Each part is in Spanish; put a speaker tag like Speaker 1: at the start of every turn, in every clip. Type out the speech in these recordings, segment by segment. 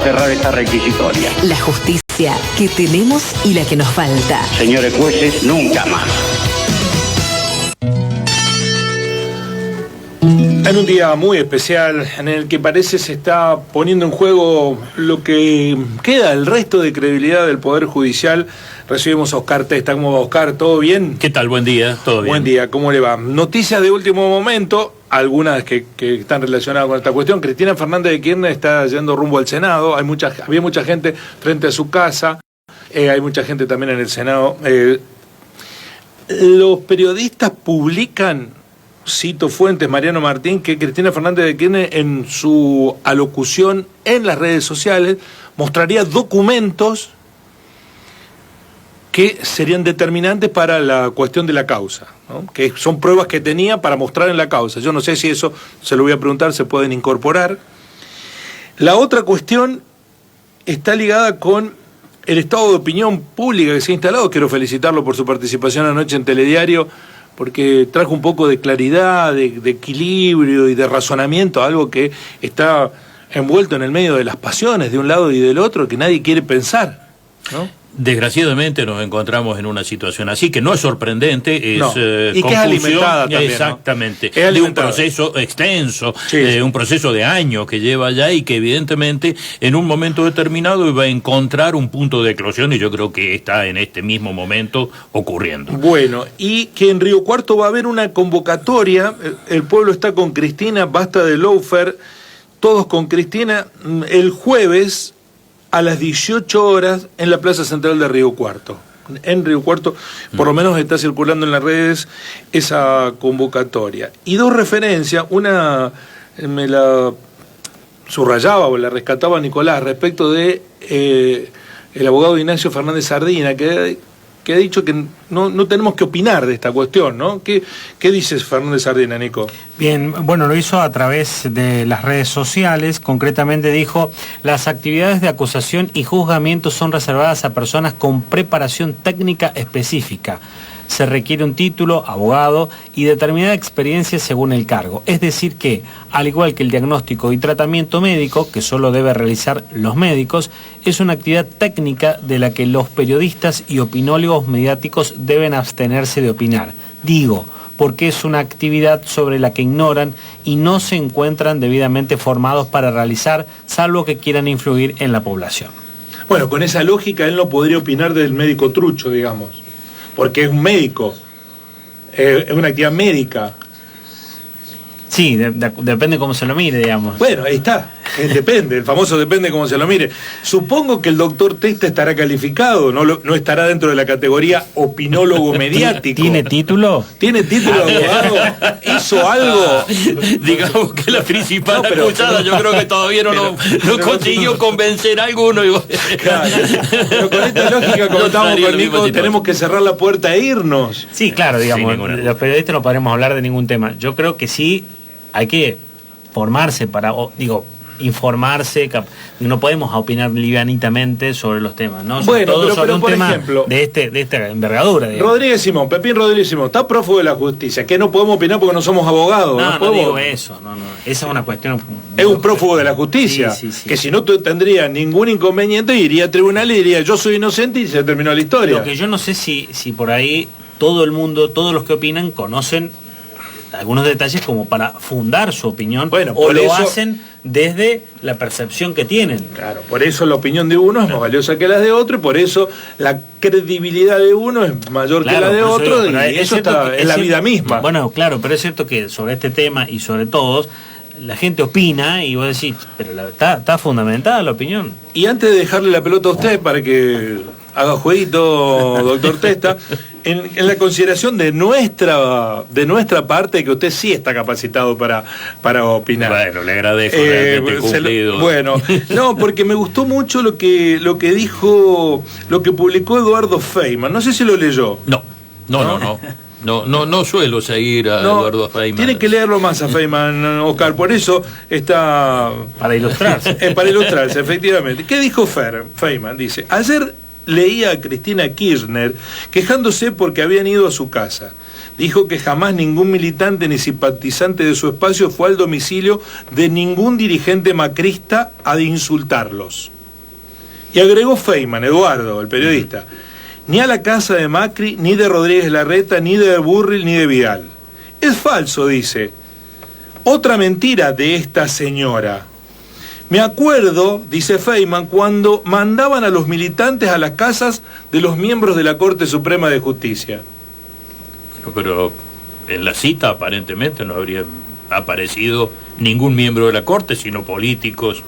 Speaker 1: cerrar esta requisitoria.
Speaker 2: La justicia que tenemos y la que nos falta.
Speaker 1: Señores jueces, nunca más.
Speaker 3: En un día muy especial en el que parece se está poniendo en juego lo que queda, el resto de credibilidad del Poder Judicial, recibimos a Oscar Testa. ¿Cómo va, Oscar? ¿Todo bien?
Speaker 4: ¿Qué tal? Buen día, ¿todo bien?
Speaker 3: Buen día, ¿cómo le va? Noticias de último momento, algunas que están relacionadas con esta cuestión. Cristina Fernández de Kirchner está yendo rumbo al Senado, había mucha gente frente a su casa, hay mucha gente también en el Senado. Los periodistas publican, cito fuentes, Mariano Martín, que Cristina Fernández de Kirchner en su alocución en las redes sociales mostraría documentos que serían determinantes para la cuestión de la causa, ¿no? Que son pruebas que tenía para mostrar en la causa. Yo no sé si eso, se lo voy a preguntar, se pueden incorporar. La otra cuestión está ligada con el estado de opinión pública que se ha instalado. Quiero felicitarlo por su participación anoche en Telediario, porque trajo un poco de claridad, de equilibrio y de razonamiento, algo que está envuelto en el medio de las pasiones de un lado y del otro, que nadie quiere pensar, ¿no?
Speaker 4: Desgraciadamente nos encontramos en una situación así, que no es sorprendente, es
Speaker 3: no. Y
Speaker 4: confusión,
Speaker 3: que es alimentada también,
Speaker 4: exactamente,
Speaker 3: ¿no?
Speaker 4: de un proceso extenso, sí. Un proceso de años que lleva ya y que evidentemente en un momento determinado va a encontrar un punto de eclosión, y yo creo que está en este mismo momento ocurriendo.
Speaker 3: Bueno, y que en Río Cuarto va a haber una convocatoria, el pueblo está con Cristina, basta de lawfare, todos con Cristina, el jueves a las 18 horas en la Plaza Central de Río Cuarto. En Río Cuarto, por lo menos está circulando en las redes esa convocatoria. Y dos referencias, una me la subrayaba o la rescataba Nicolás respecto de el abogado Ignacio Fernández Sardina, que ha dicho que no tenemos que opinar de esta cuestión, ¿no? ¿Qué dices, Fernández Sardina, Nico?
Speaker 5: Bien, bueno, lo hizo a través de las redes sociales. Concretamente dijo: las actividades de acusación y juzgamiento son reservadas a personas con preparación técnica específica. Se requiere un título, abogado y determinada experiencia según el cargo. Es decir que, al igual que el diagnóstico y tratamiento médico, que solo debe realizar los médicos, es una actividad técnica de la que los periodistas y opinólogos mediáticos deben abstenerse de opinar. Digo, porque es una actividad sobre la que ignoran y no se encuentran debidamente formados para realizar, salvo que quieran influir en la población.
Speaker 3: Bueno, con esa lógica él no podría opinar del médico trucho, digamos, porque es un médico, es una actividad médica.
Speaker 5: Sí, depende cómo se lo mire, digamos.
Speaker 3: Bueno, ahí está, depende, el famoso depende cómo se lo mire. Supongo que el doctor Testa estará calificado, no estará dentro de la categoría opinólogo mediático.
Speaker 5: ¿Tiene título?
Speaker 3: ¿Tiene título de abogado? ¿Hizo algo?
Speaker 4: Digamos que la principal acusada, yo creo que todavía no consiguió convencer a alguno.
Speaker 3: Claro, pero con esta lógica, como estamos con Nico, tenemos que cerrar la puerta e irnos.
Speaker 5: Sí, claro, digamos, los periodistas no podremos hablar de ningún tema. Yo creo que sí hay que formarse informarse, no podemos opinar livianitamente sobre los temas, ¿no?
Speaker 3: Bueno,
Speaker 5: todo sobre un
Speaker 3: por
Speaker 5: tema
Speaker 3: ejemplo,
Speaker 5: de esta envergadura, digamos.
Speaker 3: Pepín Rodríguez Simón, está prófugo de la justicia, que no podemos opinar porque no somos abogados.
Speaker 5: No digo eso, esa es una cuestión.
Speaker 3: Es un prófugo de la justicia, sí. Que si no tendría ningún inconveniente, iría a tribunal y diría yo soy inocente y se terminó la historia.
Speaker 5: Lo que yo no sé si por ahí todo el mundo, todos los que opinan, conocen algunos detalles como para fundar su opinión, o lo hacen desde la percepción que tienen. Claro,
Speaker 3: por eso la opinión de uno es más valiosa que la de otro, y por eso la credibilidad de uno es mayor que la de otro, y eso está en la vida misma.
Speaker 5: Bueno, claro, pero es cierto que sobre este tema y sobre todos, la gente opina y vos decís, pero está fundamentada la opinión.
Speaker 3: Y antes de dejarle la pelota a usted para que haga jueguito, doctor Testa, en la consideración de nuestra parte, que usted sí está capacitado para opinar.
Speaker 4: Bueno, le agradezco realmente cumplido.
Speaker 3: Bueno, no, porque me gustó mucho lo que dijo, lo que publicó Eduardo Feynman. No sé si lo leyó.
Speaker 4: No suelo seguir a Eduardo Feynman.
Speaker 3: Tiene que leerlo más a Feynman, Oscar, por eso está...
Speaker 5: Para ilustrarse.
Speaker 3: Para ilustrarse, efectivamente. ¿Qué dijo Feynman? Dice: ayer leía a Cristina Kirchner quejándose porque habían ido a su casa. Dijo que jamás ningún militante ni simpatizante de su espacio fue al domicilio de ningún dirigente macrista a insultarlos. Y agregó Feynman, Eduardo, el periodista, ni a la casa de Macri, ni de Rodríguez Larreta, ni de Burril, ni de Vidal. Es falso, dice. Otra mentira de esta señora. Me acuerdo, dice Feynman, cuando mandaban a los militantes a las casas de los miembros de la Corte Suprema de Justicia.
Speaker 4: Bueno, pero en la cita aparentemente no habría aparecido ningún miembro de la Corte, sino políticos.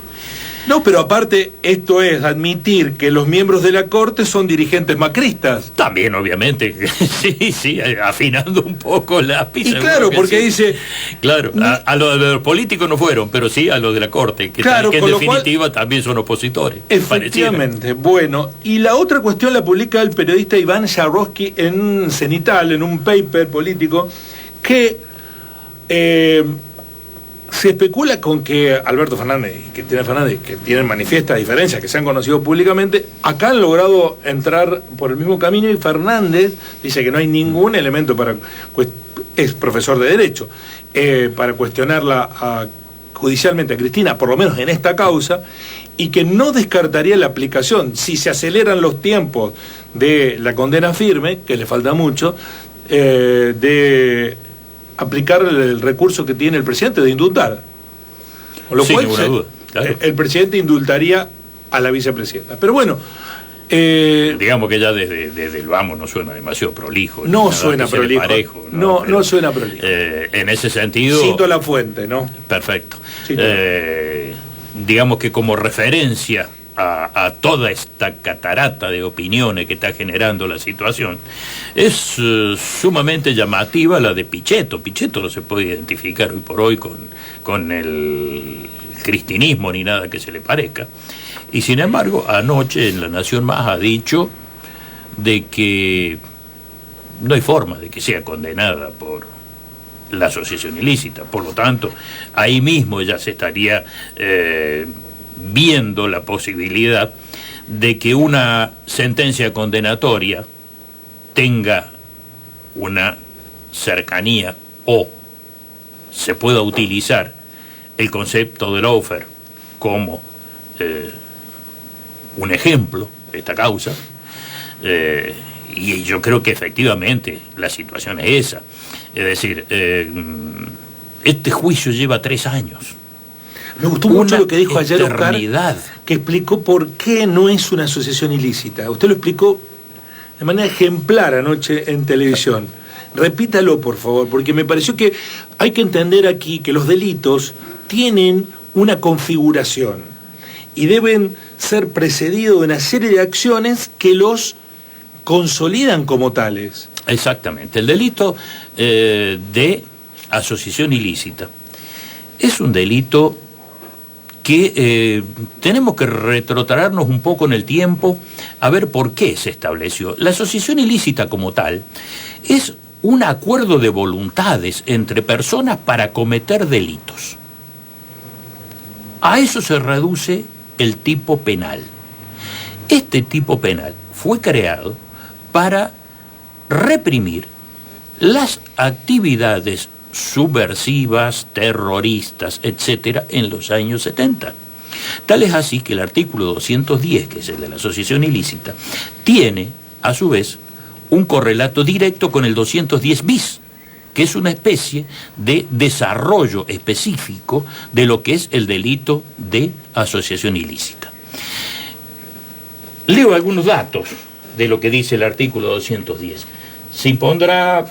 Speaker 3: No, pero aparte, esto es admitir que los miembros de la Corte son dirigentes macristas.
Speaker 4: También, obviamente, sí, afinando un poco la pizza.
Speaker 3: Y claro, porque
Speaker 4: sí.
Speaker 3: dice...
Speaker 4: Claro, a los de los políticos no fueron, pero sí a los de la Corte, que,
Speaker 3: claro,
Speaker 4: que en definitiva
Speaker 3: cual,
Speaker 4: también son opositores.
Speaker 3: Efectivamente, bueno, y la otra cuestión la publica el periodista Iván Jarovsky en Cenital, en un paper político, que... se especula con que Alberto Fernández y Cristina Fernández, que tienen manifiestas diferencias, que se han conocido públicamente, acá han logrado entrar por el mismo camino, y Fernández dice que no hay ningún elemento para... es profesor de Derecho, para cuestionarla judicialmente a Cristina, por lo menos en esta causa, y que no descartaría la aplicación, si se aceleran los tiempos de la condena firme, que le falta mucho, de... aplicar el recurso que tiene el presidente de indultar. Con lo
Speaker 4: sin
Speaker 3: cual
Speaker 4: ninguna duda, claro.
Speaker 3: el presidente indultaría a la vicepresidenta. Pero bueno...
Speaker 4: digamos que ya desde el vamos no suena demasiado prolijo.
Speaker 3: No suena prolijo.
Speaker 4: Parejo,
Speaker 3: no suena prolijo.
Speaker 4: En ese sentido...
Speaker 3: Cito la fuente, ¿no?
Speaker 4: Perfecto. Digamos que como referencia a toda esta catarata de opiniones que está generando la situación, es sumamente llamativa la de Pichetto. Pichetto no se puede identificar hoy por hoy con el cristinismo ni nada que se le parezca. Y sin embargo, anoche en La Nación Más ha dicho de que no hay forma de que sea condenada por la asociación ilícita. Por lo tanto, ahí mismo ya se estaría... viendo la posibilidad de que una sentencia condenatoria tenga una cercanía o se pueda utilizar el concepto de lawfare como un ejemplo de esta causa, y yo creo que efectivamente la situación es esa. Es decir, este juicio lleva 3 años.
Speaker 3: Me gustó mucho lo que dijo ayer Oscar,
Speaker 4: eternidad,
Speaker 3: que explicó por qué no es una asociación ilícita. Usted lo explicó de manera ejemplar anoche en televisión. Repítalo, por favor, porque me pareció que hay que entender aquí que los delitos tienen una configuración y deben ser precedidos de una serie de acciones que los consolidan como tales.
Speaker 4: Exactamente. El delito de asociación ilícita es un delito que tenemos que retrotraernos un poco en el tiempo a ver por qué se estableció. La asociación ilícita como tal es un acuerdo de voluntades entre personas para cometer delitos. A eso se reduce el tipo penal. Este tipo penal fue creado para reprimir las actividades subversivas, terroristas, etcétera, en los años 70. Tal es así que el artículo 210, que es el de la asociación ilícita, tiene, a su vez, un correlato directo con el 210 bis, que es una especie de desarrollo específico de lo que es el delito de asociación ilícita. Leo algunos datos de lo que dice el artículo 210. Se impondrá...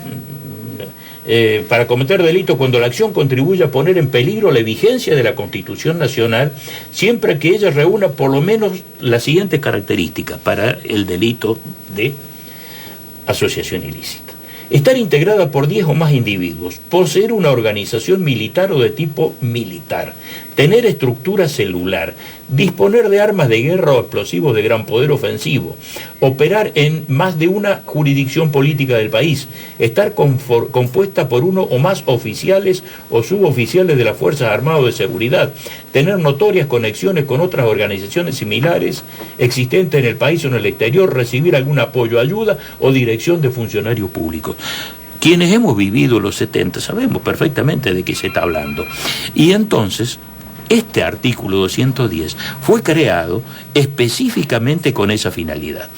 Speaker 4: para cometer delitos cuando la acción contribuye a poner en peligro la vigencia de la Constitución Nacional, siempre que ella reúna por lo menos las siguientes características para el delito de asociación ilícita. Estar integrada por 10 o más individuos, poseer una organización militar o de tipo militar, tener estructura celular, disponer de armas de guerra o explosivos de gran poder ofensivo, operar en más de una jurisdicción política del país, estar compuesta por uno o más oficiales o suboficiales de las Fuerzas Armadas de Seguridad, tener notorias conexiones con otras organizaciones similares existentes en el país o en el exterior, recibir algún apoyo, ayuda o dirección de funcionarios públicos. Quienes hemos vivido los 70 sabemos perfectamente de qué se está hablando. Y entonces, Este artículo 210 fue creado específicamente con esa finalidad.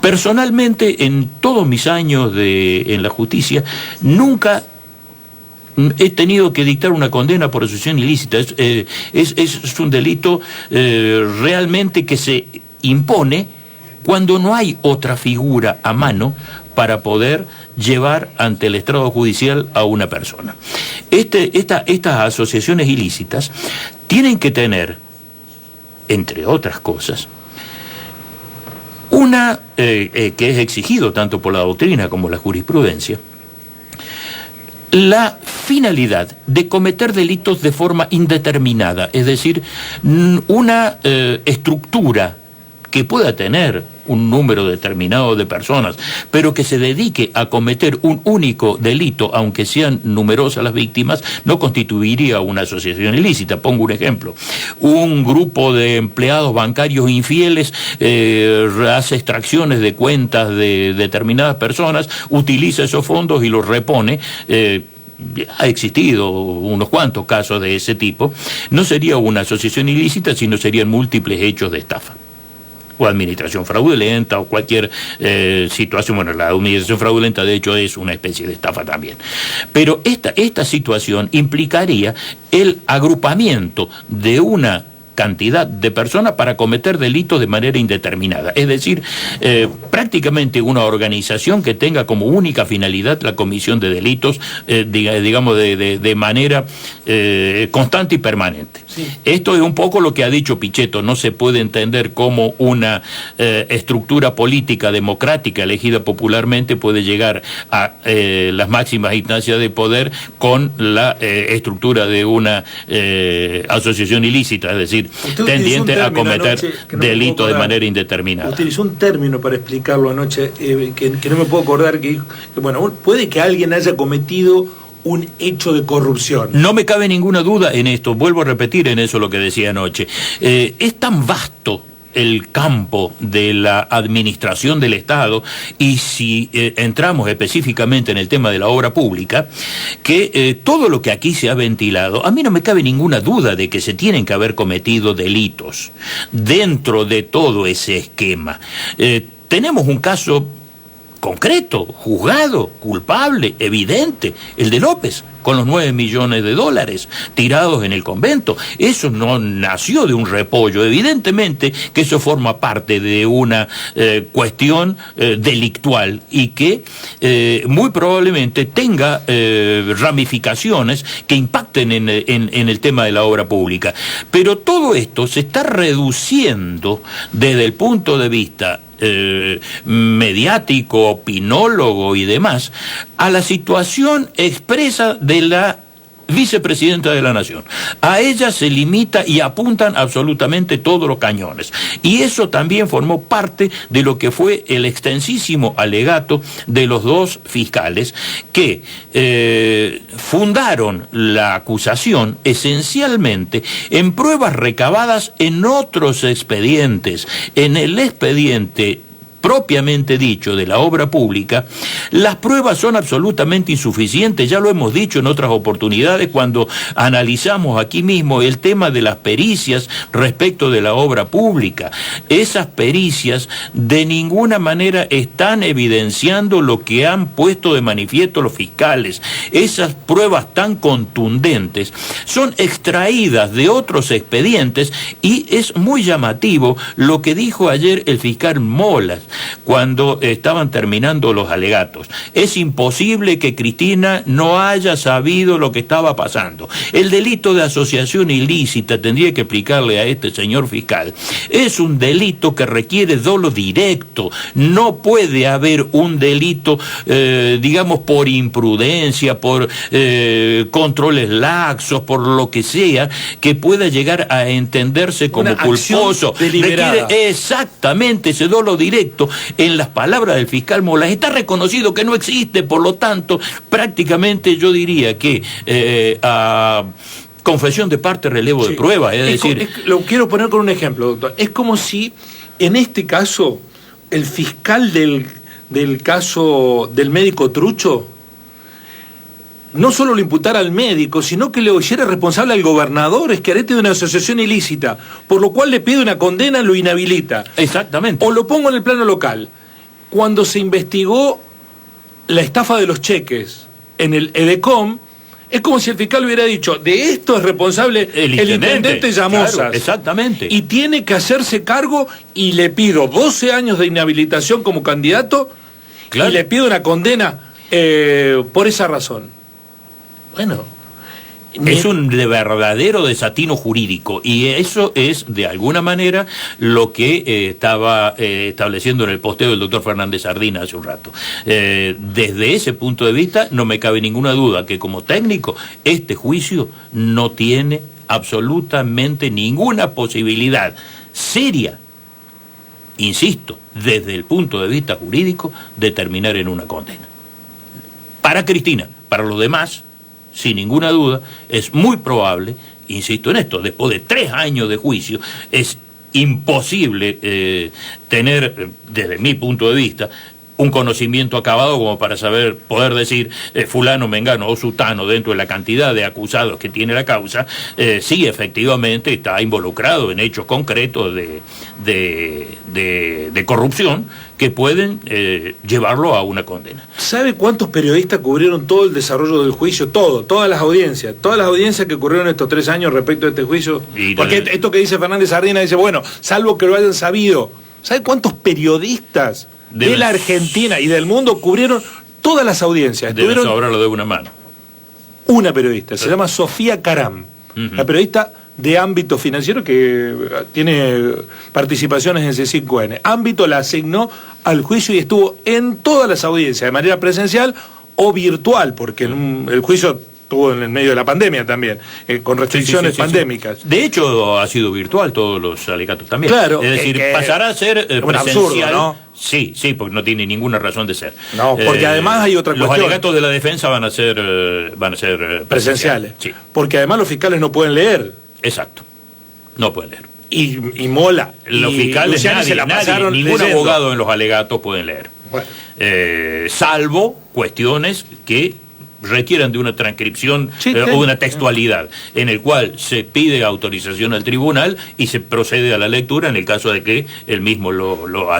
Speaker 4: Personalmente, en todos mis años en la justicia, nunca he tenido que dictar una condena por asociación ilícita. Es un delito realmente que se impone cuando no hay otra figura a mano para poder llevar ante el estrado judicial a una persona. Estas asociaciones ilícitas tienen que tener, entre otras cosas, una que es exigido tanto por la doctrina como la jurisprudencia, la finalidad de cometer delitos de forma indeterminada, es decir, una estructura que pueda tener un número determinado de personas, pero que se dedique a cometer un único delito, aunque sean numerosas las víctimas, no constituiría una asociación ilícita. Pongo un ejemplo. Un grupo de empleados bancarios infieles hace extracciones de cuentas de determinadas personas, utiliza esos fondos y los repone. Ha existido unos cuantos casos de ese tipo. No sería una asociación ilícita, sino serían múltiples hechos de estafa o administración fraudulenta o cualquier situación. Bueno, la administración fraudulenta de hecho es una especie de estafa también. Pero esta situación implicaría el agrupamiento de una cantidad de personas para cometer delitos de manera indeterminada. Es decir, prácticamente una organización que tenga como única finalidad la comisión de delitos, digamos, de manera constante y permanente. Sí. Esto es un poco lo que ha dicho Pichetto. No se puede entender cómo una estructura política democrática elegida popularmente puede llegar a las máximas instancias de poder con la estructura de una asociación ilícita, es decir, tendiente a cometer delitos de manera indeterminada.
Speaker 3: Utilizó un término para explicarlo anoche que no me puedo acordar, que bueno, puede que alguien haya cometido un hecho de corrupción.
Speaker 4: No me cabe ninguna duda en esto, vuelvo a repetir en eso lo que decía anoche. Es tan vasto el campo de la administración del Estado, y si entramos específicamente en el tema de la obra pública, que todo lo que aquí se ha ventilado, a mí no me cabe ninguna duda de que se tienen que haber cometido delitos dentro de todo ese esquema. Tenemos un caso concreto, juzgado, culpable, evidente, el de López, con los 9 millones de dólares tirados en el convento. Eso no nació de un repollo. Evidentemente que eso forma parte de una cuestión delictual y que muy probablemente tenga ramificaciones que impacten en el tema de la obra pública. Pero todo esto se está reduciendo desde el punto de vista mediático, opinólogo y demás, a la situación expresa de la vicepresidenta de la Nación. A ella se limita y apuntan absolutamente todos los cañones. Y eso también formó parte de lo que fue el extensísimo alegato de los dos fiscales que fundaron la acusación esencialmente en pruebas recabadas en otros expedientes. En el expediente propiamente dicho de la obra pública, las pruebas son absolutamente insuficientes. Ya lo hemos dicho en otras oportunidades cuando analizamos aquí mismo el tema de las pericias respecto de la obra pública. Esas pericias de ninguna manera están evidenciando lo que han puesto de manifiesto los fiscales. Esas pruebas tan contundentes son extraídas de otros expedientes y es muy llamativo lo que dijo ayer el fiscal Molas cuando estaban terminando los alegatos. Es imposible que Cristina no haya sabido lo que estaba pasando. El delito de asociación ilícita, tendría que explicarle a este señor fiscal, es un delito que requiere dolo directo. No puede haber un delito, digamos, por imprudencia, por controles laxos, por lo que sea, que pueda llegar a entenderse como culposo. Requiere exactamente ese dolo directo. En las palabras del fiscal Molas está reconocido que no existe, por lo tanto, prácticamente yo diría que a confesión de parte, relevo de prueba, es decir...
Speaker 3: Lo quiero poner con un ejemplo, doctor. Es como si, en este caso, el fiscal del caso del médico Trucho no solo lo imputara al médico, sino que le oyera responsable al gobernador Schiaretti de una asociación ilícita, por lo cual le pide una condena, lo inhabilita.
Speaker 4: Exactamente.
Speaker 3: O lo pongo en el plano local. Cuando se investigó la estafa de los cheques en el EDECOM, es como si el fiscal hubiera dicho, de esto es responsable el intendente Llamosas.
Speaker 4: Claro, exactamente.
Speaker 3: Y tiene que hacerse cargo y le pido 12 años de inhabilitación como candidato, claro, y le pido una condena por esa razón. Bueno,
Speaker 4: es un verdadero desatino jurídico, y eso es de alguna manera lo que estaba estableciendo en el posteo del doctor Fernández Sardina hace un rato. Desde ese punto de vista no me cabe ninguna duda que como técnico este juicio no tiene absolutamente ninguna posibilidad seria, insisto, desde el punto de vista jurídico, de terminar en una condena. Para Cristina, para los demás, sin ninguna duda, es muy probable, insisto en esto, después de 3 años de juicio, es imposible tener, desde mi punto de vista, un conocimiento acabado como para poder decir fulano, mengano o sutano, dentro de la cantidad de acusados que tiene la causa, sí efectivamente está involucrado en hechos concretos de corrupción que pueden llevarlo a una condena.
Speaker 3: ¿Sabe cuántos periodistas cubrieron todo el desarrollo del juicio? Todas las audiencias que ocurrieron estos 3 años respecto a este juicio. Porque esto que dice Fernández Sardina dice, bueno, salvo que lo hayan sabido. ¿Sabe cuántos periodistas de la Argentina y del mundo cubrieron todas las audiencias?
Speaker 4: Debe sobrarlo de una mano.
Speaker 3: Una periodista, se llama Sofía Caram, la periodista de ámbito financiero que tiene participaciones en C5N. Ámbito la asignó al juicio y estuvo en todas las audiencias, de manera presencial o virtual, porque el juicio estuvo en el medio de la pandemia también, con restricciones pandémicas.
Speaker 4: De hecho, ha sido virtual todos los alegatos también.
Speaker 3: Claro.
Speaker 4: Es decir, pasará a ser presencial.
Speaker 3: Absurdo, ¿no?
Speaker 4: Sí, porque no tiene ninguna razón de ser.
Speaker 3: No, porque además hay otra cuestión.
Speaker 4: Los alegatos de la defensa van a ser
Speaker 3: presenciales.
Speaker 4: Sí.
Speaker 3: Porque además los fiscales no pueden leer.
Speaker 4: Exacto. No pueden leer.
Speaker 3: Y Mola.
Speaker 4: Los fiscales, ningún abogado en los alegatos pueden leer. Bueno. Salvo cuestiones que requieran de una transcripción o una textualidad, en el cual se pide autorización al tribunal y se procede a la lectura en el caso de que él mismo lo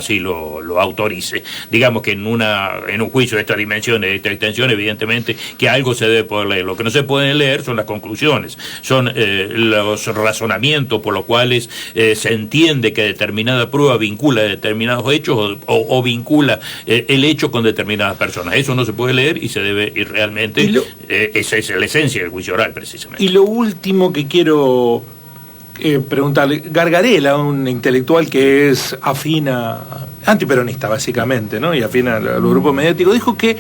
Speaker 4: autorice. Digamos que en un juicio de esta dimensión, de esta extensión, evidentemente que algo se debe poder leer. Lo que no se pueden leer son las conclusiones, son los razonamientos por los cuales se entiende que determinada prueba vincula determinados hechos o vincula el hecho con determinadas personas. Eso no se puede leer y se debe ir realmente. Esa es la esencia del juicio oral, precisamente. Y
Speaker 3: lo último que quiero preguntarle, Gargarella, un intelectual que es antiperonista básicamente, ¿no? Y afín a los grupos mediáticos, dijo que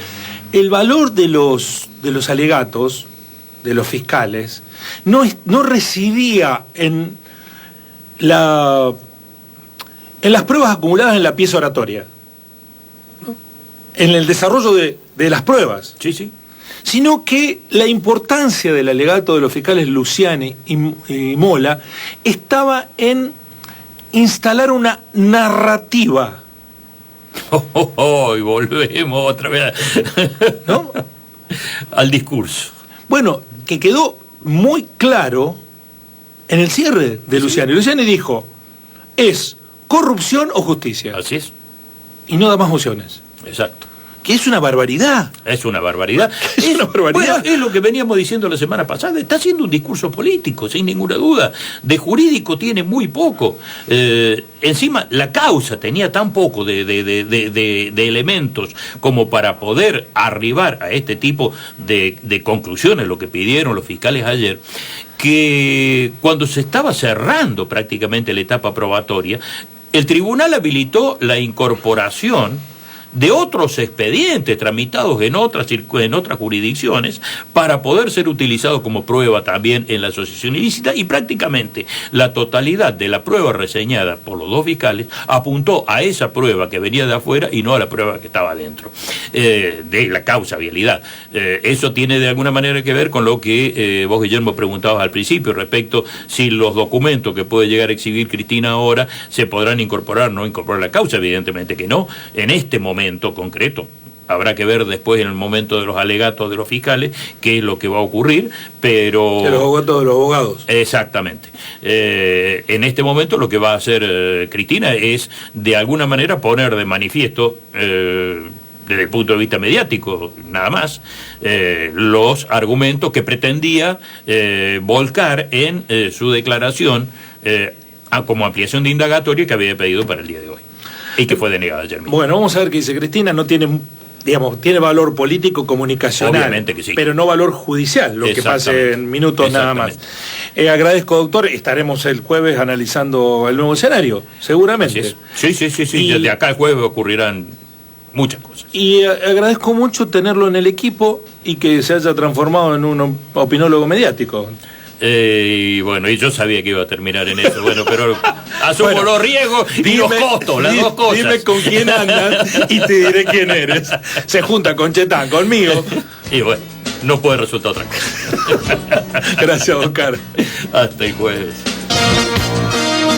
Speaker 3: el valor de los alegatos de los fiscales no residía en las pruebas acumuladas en la pieza oratoria, ¿no? En el desarrollo de las pruebas.
Speaker 4: Sí.
Speaker 3: Sino que la importancia del alegato de los fiscales Luciani y Mola estaba en instalar una narrativa.
Speaker 4: Y volvemos otra vez, ¿no? Al discurso.
Speaker 3: Bueno, que quedó muy claro en el cierre de Luciani. Luciani dijo, es corrupción o justicia.
Speaker 4: Así es.
Speaker 3: Y no da más opciones.
Speaker 4: Exacto.
Speaker 3: Que es una barbaridad.
Speaker 4: Es una barbaridad.
Speaker 3: Es
Speaker 4: bueno, es lo que veníamos diciendo la semana pasada. Está haciendo un discurso político, sin ninguna duda. De jurídico tiene muy poco. Encima, la causa tenía tan poco de elementos como para poder arribar a este tipo de conclusiones, lo que pidieron los fiscales ayer, que cuando se estaba cerrando prácticamente la etapa probatoria, el tribunal habilitó la incorporación de otros expedientes tramitados en otras jurisdicciones para poder ser utilizados como prueba también en la asociación ilícita, y prácticamente la totalidad de la prueba reseñada por los 2 fiscales apuntó a esa prueba que venía de afuera y no a la prueba que estaba dentro de la causabilidad. Eso tiene de alguna manera que ver con lo que vos, Guillermo, preguntabas al principio respecto si los documentos que puede llegar a exhibir Cristina ahora se podrán incorporar o no incorporar a la causa. Evidentemente que no. En este momento concreto Habrá que ver después en el momento de los alegatos de los fiscales qué es lo que va a ocurrir, pero...
Speaker 3: De los avogados de los abogados.
Speaker 4: Exactamente. En este momento lo que va a hacer Cristina es, de alguna manera, poner de manifiesto, desde el punto de vista mediático, nada más, los argumentos que pretendía volcar en su declaración como ampliación de indagatoria que había pedido para el día de hoy y que fue denegada ayer mismo.
Speaker 3: Bueno, vamos a ver qué dice Cristina. No tiene, digamos, tiene valor político, comunicacional,
Speaker 4: obviamente que sí,
Speaker 3: pero no valor judicial, lo que pase en minutos nada más. Agradezco, doctor. Estaremos el jueves analizando el nuevo escenario, seguramente.
Speaker 4: Sí. Y desde acá el jueves ocurrirán muchas cosas.
Speaker 3: Y agradezco mucho tenerlo en el equipo y que se haya transformado en un opinólogo mediático.
Speaker 4: Y bueno, y yo sabía que iba a terminar en eso, bueno, pero asumo los riesgos y los costos, las dos cosas.
Speaker 3: Dime con quién andas y te diré quién eres. Se junta con Chetán, conmigo.
Speaker 4: Y bueno, no puede resultar otra cosa.
Speaker 3: Gracias, Oscar.
Speaker 4: Hasta el jueves.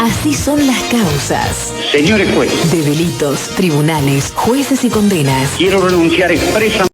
Speaker 2: Así son las causas.
Speaker 1: Señores jueces,
Speaker 2: De delitos, tribunales, jueces y condenas.
Speaker 1: quiero renunciar expresamente